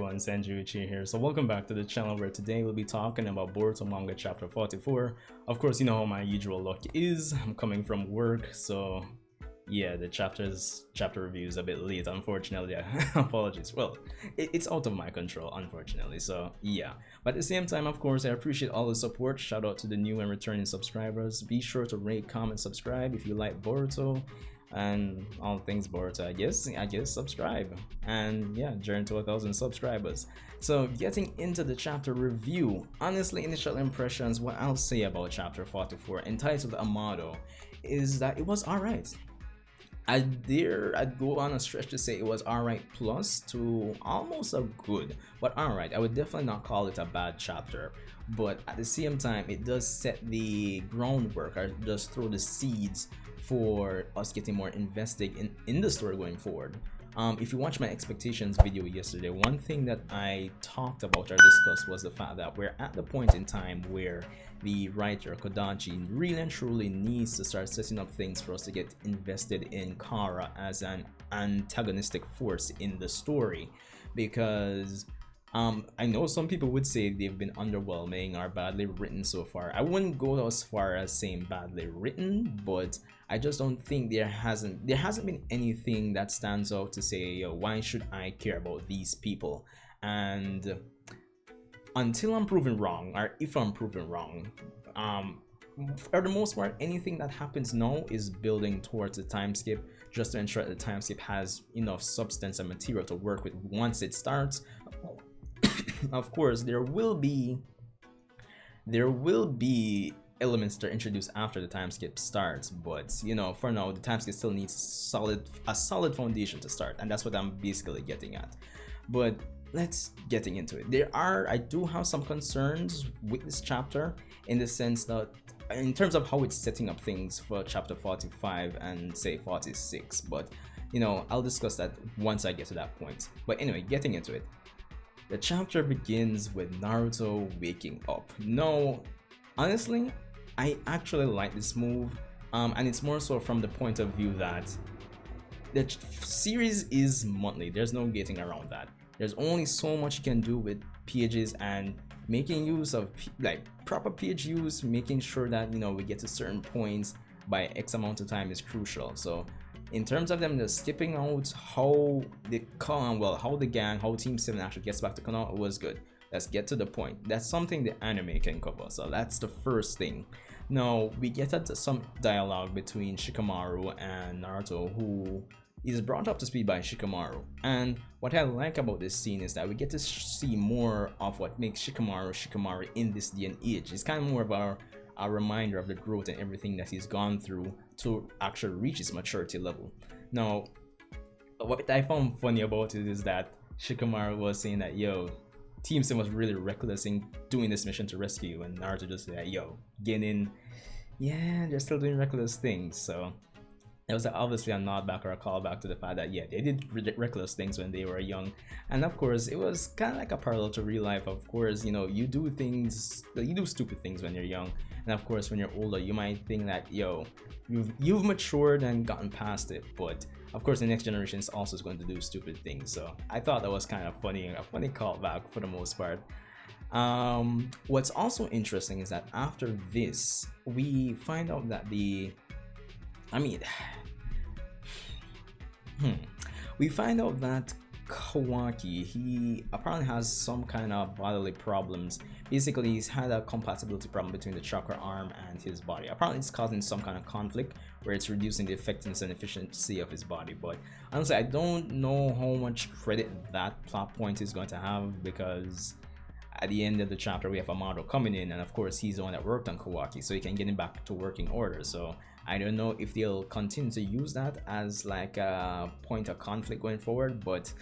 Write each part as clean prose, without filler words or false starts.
everyone, Sanjuichi here. So welcome back to the channel where today we'll be talking about Boruto Manga Chapter 44. Of course, you know how my usual luck is. I'm coming from work, so yeah, the chapter review is a bit late, unfortunately. Apologies. Well, it's out of my control, unfortunately, so yeah. But at the same time, of course, I appreciate all the support. Shout out to the new and returning subscribers. Be sure to rate, comment, subscribe if you like Boruto and all things Boruto. I guess subscribe, and yeah, journey to 1,000 subscribers. So getting into the chapter review, honestly, initial impressions, what I'll say about chapter 44 entitled Amado is that it was alright. I'd go on a stretch to say it was alright plus to almost a good, but alright. I would definitely not call it a bad chapter, but at the same time it does set the groundwork, or does throw the seeds for us getting more invested in the story going forward. If you watch my expectations video yesterday, one thing that I talked about or discussed was the fact that we're at the point in time where the writer Kodachi really and truly needs to start setting up things for us to get invested in Kara as an antagonistic force in the story, because I know some people would say they've been underwhelming or badly written so far. I wouldn't go as far as saying badly written, but I just don't think there hasn't been anything that stands out to say, yo, why should I care about these people? And until I'm proven wrong, or if I'm proven wrong, for the most part, anything that happens now is building towards the time skip, just to ensure that the time skip has enough substance and material to work with once it starts. Of course, there will be elements that are introduced after the time skip starts, but you know, for now the time skip still needs a solid foundation to start, and that's what I'm basically getting at. But let's getting into it. I do have some concerns with this chapter, in the sense that in terms of how it's setting up things for chapter 45 and say 46, but you know, I'll discuss that once I get to that point. But anyway, getting into it. The chapter begins with Naruto waking up. No, honestly, I actually like this move, and it's more so from the point of view that the series is monthly. There's no getting around that. There's only so much you can do with pages, and making use of like proper page use, making sure that, you know, we get to certain points by X amount of time is crucial. So in terms of them just skipping out how Team 7 actually gets back to Konoha was good. Let's get to the point. That's something the anime can cover, so that's the first thing. Now we get at some dialogue between Shikamaru and Naruto, who is brought up to speed by Shikamaru. And what I like about this scene is that we get to see more of what makes Shikamaru in this day and age. It's kind of more of a reminder of the growth and everything that he's gone through to actually reach his maturity level. Now, what I found funny about it is that Shikamaru was saying that, yo, Team 7 was really reckless in doing this mission to rescue you, and Naruto just said, yo, get in. Yeah, they're still doing reckless things. So it was obviously a nod back or a callback to the fact that, yeah, they did reckless things when they were young. And of course, it was kind of like a parallel to real life. Of course, you know, you do stupid things when you're young. And of course, when you're older, you might think that, yo, you've matured and gotten past it. But of course, the next generation is also going to do stupid things. So I thought that was kind of funny, a funny callback for the most part. What's also interesting is that after this, we find out that we find out that Kawaki, he apparently has some kind of bodily problems. Basically, he's had a compatibility problem between the chakra arm and his body. Apparently, it's causing some kind of conflict where it's reducing the effectiveness and efficiency of his body. But honestly, I don't know how much credit that plot point is going to have, because at the end of the chapter, we have Amado coming in, and of course, he's the one that worked on Kawaki, so he can get him back to working order. So I don't know if they'll continue to use that as like a point of conflict going forward, but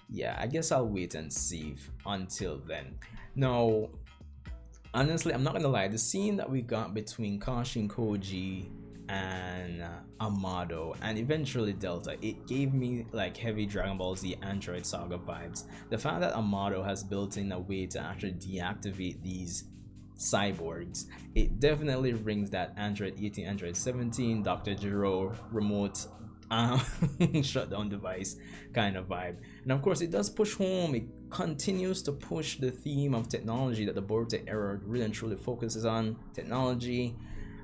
yeah, I guess I'll wait and see until then. Now, honestly, I'm not gonna lie, the scene that we got between Kashin Koji and Amado and eventually Delta, it gave me like heavy Dragon Ball Z Android Saga vibes. The fact that Amado has built in a way to actually deactivate these cyborgs, it definitely rings that Android 18, Android 17, Dr. Gero remote um, shutdown device kind of vibe. And of course, it does push home, it continues to push the theme of technology that the Boruto era really and truly focuses on technology.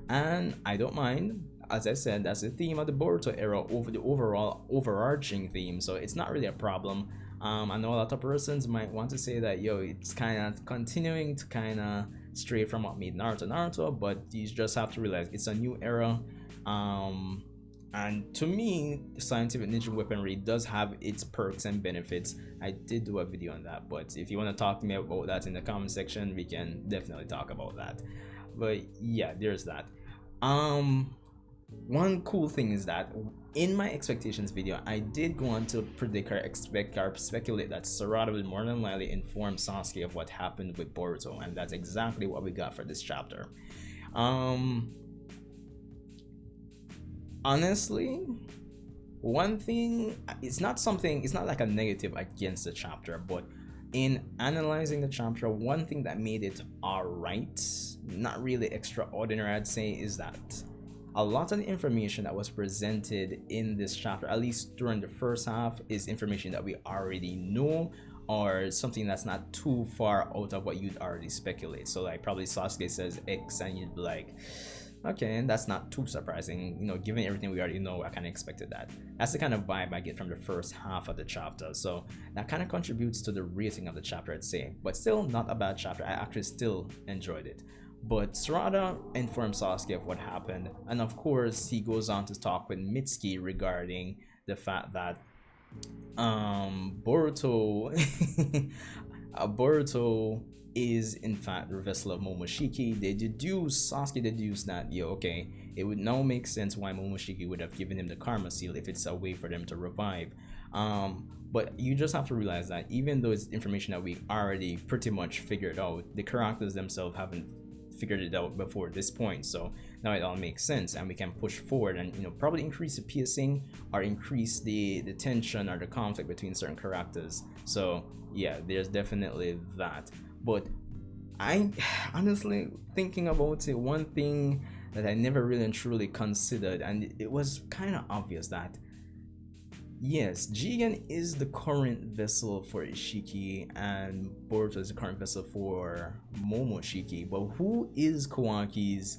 And I don't mind, as I said, that's the theme of the Boruto era over the overall overarching theme, so it's not really a problem. I know a lot of persons might want to say that, yo, it's kind of continuing to kind of stray from what made Naruto, but you just have to realize it's a new era. And to me, scientific ninja weaponry does have its perks and benefits. I did do a video on that, but if you want to talk to me about that in the comment section, we can definitely talk about that. But yeah, there's that. One cool thing is that in my expectations video, I did go on to predict or expect or speculate that Sarada will more than likely inform Sasuke of what happened with Boruto, and that's exactly what we got for this chapter. Honestly, one thing, it's not like a negative against the chapter, but in analyzing the chapter, one thing that made it alright, not really extraordinary I'd say, is that a lot of the information that was presented in this chapter, at least during the first half, is information that we already know, or something that's not too far out of what you'd already speculate. So like probably Sasuke says X and you'd be like, okay, and that's not too surprising, you know, given everything we already know. I kind of expected that. That's the kind of vibe I get from the first half of the chapter, so that kind of contributes to the rating of the chapter, I'd say. But still not a bad chapter, I actually still enjoyed it. But Sarada informs Sasuke of what happened, and of course he goes on to talk with Mitsuki regarding the fact that Boruto Boruto is in fact the vessel of Momoshiki. Sasuke deduced that, yo, okay, it would now make sense why Momoshiki would have given him the karma seal if it's a way for them to revive. But you just have to realize that even though it's information that we already pretty much figured out, the characters themselves haven't figured it out before this point, so now it all makes sense and we can push forward and, you know, probably increase the pacing or increase the tension or the conflict between certain characters. So yeah, there's definitely that. But I honestly, thinking about it, one thing that I never really and truly considered, and it was kind of obvious, that yes, Jigen is the current vessel for Ishiki and Boruto is the current vessel for Momoshiki, but who is Kawaki's,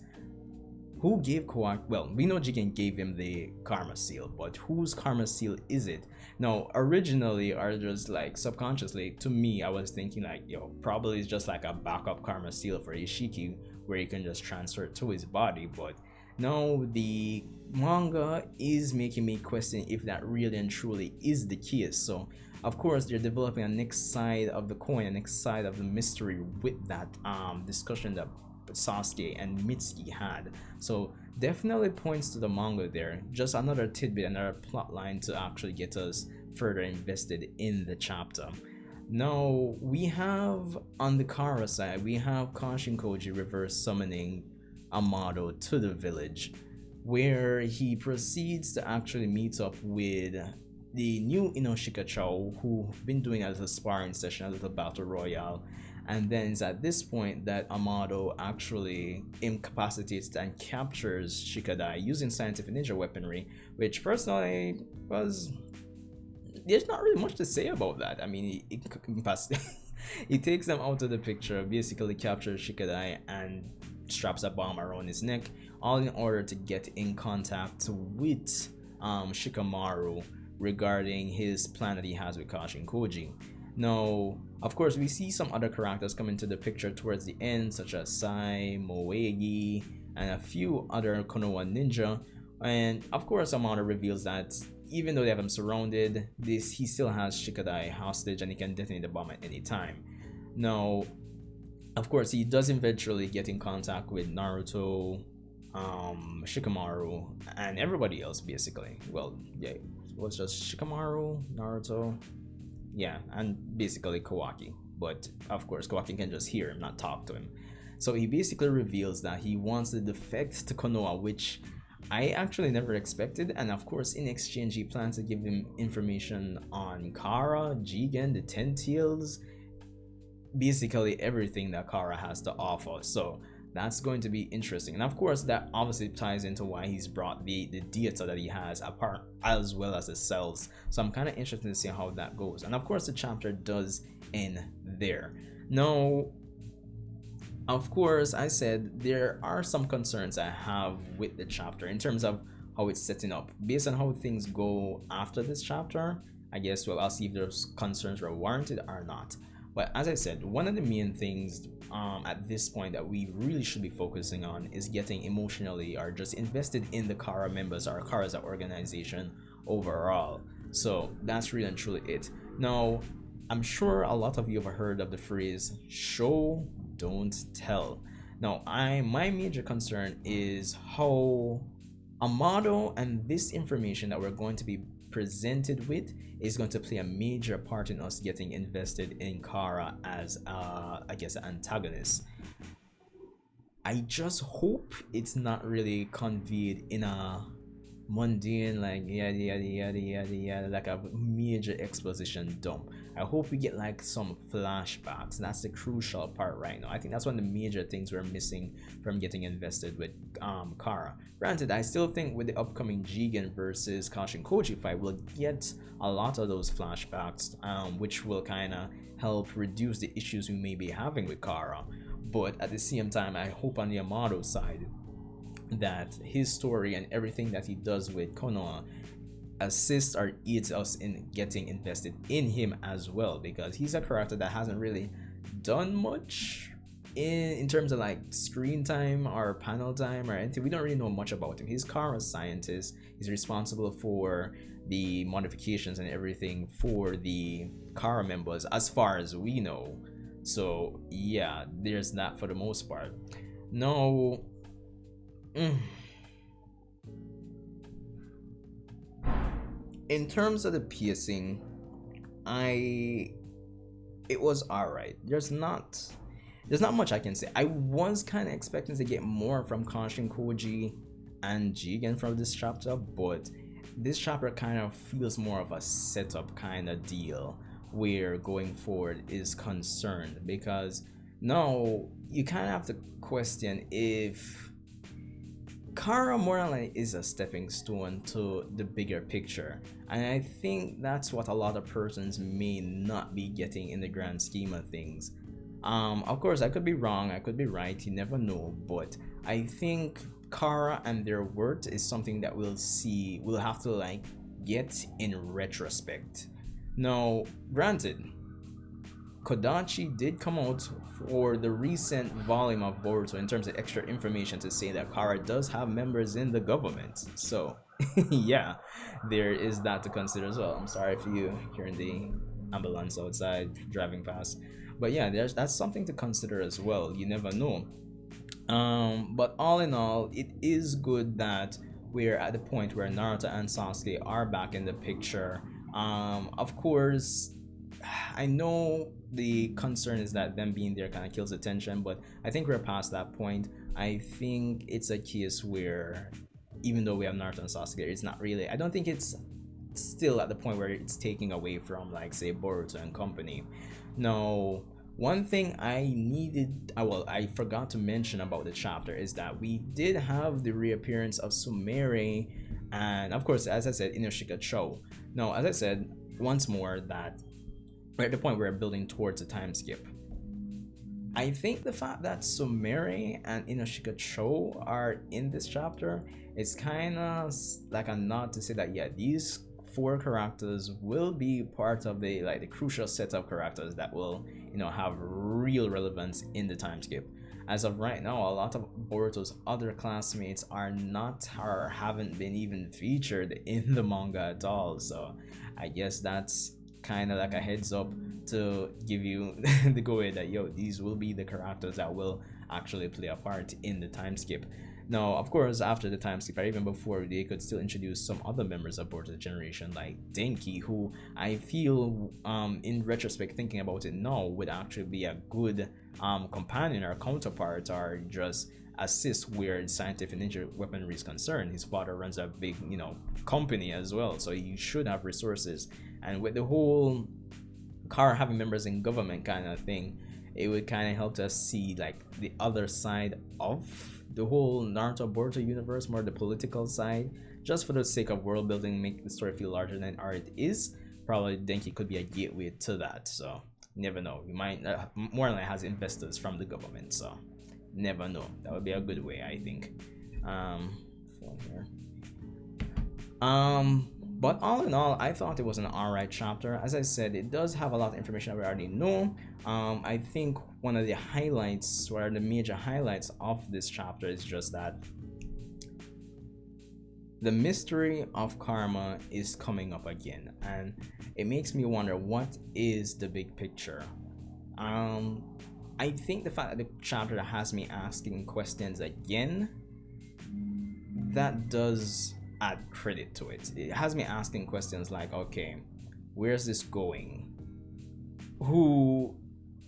who gave Kawaki, well, we know Jigen gave him the karma seal, but whose karma seal is it? Now, originally, or just like subconsciously, to me, I was thinking like, yo, probably it's just like a backup karma seal for Ishiki where he can just transfer it to his body, but now the manga is making me question if that really and truly is the case. So of course they're developing a next side of the coin, a next side of the mystery with that discussion that Sasuke and Mitsuki had. So definitely points to the manga there. Just another tidbit, another plot line to actually get us further invested in the chapter. Now we have on the Kara side, we have Kashin Koji reverse summoning Amado to the village, where he proceeds to actually meet up with the new Inoshika-cho, who've been doing a little sparring session, a little battle royale, and then it's at this point that Amado actually incapacitates and captures Shikadai using scientific ninja weaponry, which personally was, there's not really much to say about that. I mean, he takes them out of the picture, basically captures Shikadai and straps a bomb around his neck, all in order to get in contact with Shikamaru regarding his plan that he has with Kashin Koji. Now, of course, we see some other characters come into the picture towards the end, such as Sai, Moegi, and a few other Konoha ninja. And of course, Amado reveals that even though they have him surrounded, he still has Shikadai hostage and he can detonate the bomb at any time. Now, of course, he does eventually get in contact with Naruto, Shikamaru, and everybody else, basically. Well, yeah, it was just Shikamaru, Naruto, yeah, and basically Kawaki. But of course, Kawaki can just hear him, not talk to him. So he basically reveals that he wants the defect to Konoha, which I actually never expected. And of course, in exchange, he plans to give him information on Kara, Jigen, the Ten Tails, basically everything that Kara has to offer. So That's going to be interesting. And of course, that obviously ties into why he's brought the data that he has apart, as well as the cells. So I'm kind of interested to see how that goes. And of course, the chapter does end there. Now, of course, I said there are some concerns I have with the chapter in terms of how it's setting up. Based on how things go after this chapter, I guess, well, I'll see if those concerns were warranted or not. But as I said, one of the main things at this point that we really should be focusing on is getting emotionally or just invested in the Kara members or Kara as an organization overall. So that's really and truly it. Now, I'm sure a lot of you have heard of the phrase show, don't tell. Now, my major concern is how Amado and this information that we're going to be presented with is going to play a major part in us getting invested in Kara as I guess an antagonist. I just hope it's not really conveyed in a mundane like yada yada yada yada yada, like a major exposition dump. I hope we get like some flashbacks. That's the crucial part right now. I think that's one of the major things we're missing from getting invested with Kara. Granted, I still think with the upcoming Jigen versus Kashin Koji fight, we'll get a lot of those flashbacks, which will kind of help reduce the issues we may be having with Kara. But at the same time, I hope on the Amado side that his story and everything that he does with Konoha assists or aids us in getting invested in him as well, because he's a character that hasn't really done much in terms of like screen time or panel time or anything. We don't really know much about him. He's Kara's scientist. He's responsible for the modifications and everything for the Kara members as far as we know. So yeah, there's that for the most part. No. In terms of the pacing, it was alright. There's not much I can say. I was kind of expecting to get more from Kashin Koji and Jigen from this chapter, but this chapter kind of feels more of a setup kind of deal where going forward is concerned, because now you kind of have to question if Kara more than like is a stepping stone to the bigger picture, and I think that's what a lot of persons may not be getting in the grand scheme of things. Of course, I could be wrong, I could be right, you never know, but I think Kara and their worth is something that we'll have to like get in retrospect. Now, granted, Kodachi did come out for the recent volume of Boruto in terms of extra information to say that Kara does have members in the government. So yeah, there is that to consider as well. I'm sorry if you hearing the ambulance outside driving past, but yeah, that's something to consider as well. You never know. But all in all, it is good that we're at the point where Naruto and Sasuke are back in the picture. Of course, I know the concern is that them being there kind of kills attention, but I think we're past that point. I think it's a case where even though we have Naruto and Sasuke, it's not really, I don't think it's still at the point where it's taking away from like say Boruto and company. Now, one thing I forgot to mention about the chapter is that we did have the reappearance of Sumire and of course, as I said, Inoshika Cho. Now, as I said once more, that we're at the point where we're building towards a time skip. I think the fact that Sumire and Inoshika Cho are in this chapter is kind of like a nod to say that yeah, these 4 characters will be part of the crucial set of characters that will, you know, have real relevance in the time skip. As of right now, a lot of Boruto's other classmates are not or haven't been even featured in the manga at all. So I guess that's kind of like a heads up to give you the go ahead that yo, these will be the characters that will actually play a part in the time skip. Now, of course, after the time skip, or even before, they could still introduce some other members of Boruto generation like Denki, who I feel in retrospect, thinking about it now, would actually be a good companion or counterpart or just assist where scientific ninja weaponry is concerned. His father runs a big, you know, company as well, so he should have resources. And with the whole Kara having members in government kind of thing, it would kind of help us see like the other side of the whole Naruto Boruto universe, more the political side, just for the sake of world building, make the story feel larger than it is. Probably Denki could be a gateway to that, so never know. We might more than has investors from the government, so never know. That would be a good way, I think. Phone here. But all in all, I thought it was an alright chapter. As I said, it does have a lot of information we already know. I think one of the highlights, or the major highlights of this chapter, is just that the mystery of karma is coming up again, and it makes me wonder, what is the big picture? I think the fact that the chapter has me asking questions again, that does add credit to it. It has me asking questions like, okay, where's this going? Who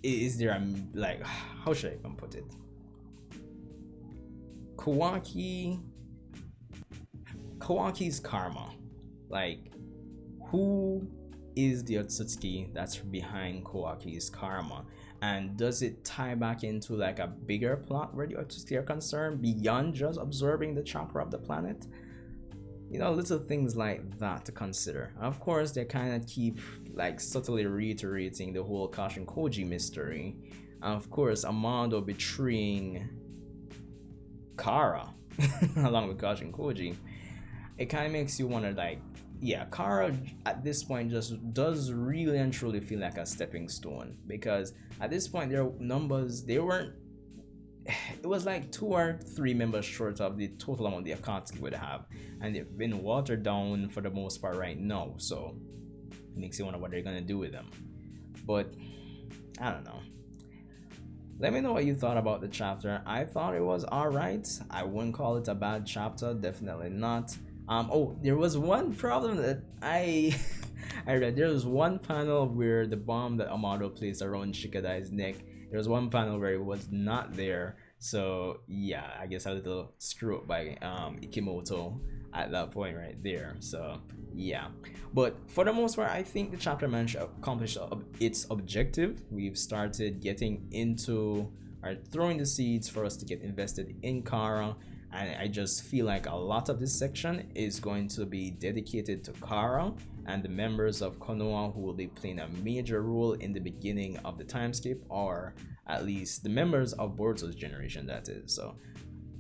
is there? Like, how should I even put it? Kawaki's karma. Like, who is the Otsutsuki that's behind Kawaki's karma? And does it tie back into like a bigger plot where the Otsutsuki are concerned beyond just absorbing the chakra of the planet? You know, little things like that to consider. Of course, they kind of keep like subtly reiterating the whole Kashin Koji mystery. Of course, Amado betraying Kara along with Kashin Koji. It kind of makes you wonder, like, yeah, Kara at this point just does really and truly feel like a stepping stone, because at this point their numbers, they weren't, it was like 2 or 3 members short of the total amount the Akatsuki would have, and they've been watered down for the most part right now, so it makes you wonder what they're gonna do with them. But I don't know. Let me know what you thought about the chapter. I thought it was alright. I wouldn't call it a bad chapter, definitely not. Oh, there was one problem that I read. There was one panel where the bomb that Amado placed around Shikadai's neck, there was one panel where it was not there. So yeah, I guess a little screw up by Ikimoto at that point right there. So yeah, but for the most part, I think the chapter managed to accomplish its objective. We've started getting into, or throwing the seeds for us to get invested in Kara. And I just feel like a lot of this section is going to be dedicated to Kara and the members of Konoha, who will be playing a major role in the beginning of the Timeskip, or at least the members of Boruto's generation, that is. So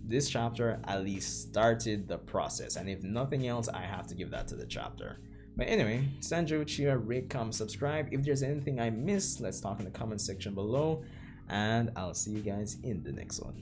this chapter at least started the process, and if nothing else, I have to give that to the chapter. But anyway, Sanjo, cheer, rate, comment, subscribe. If there's anything I missed, let's talk in the comment section below, and I'll see you guys in the next one.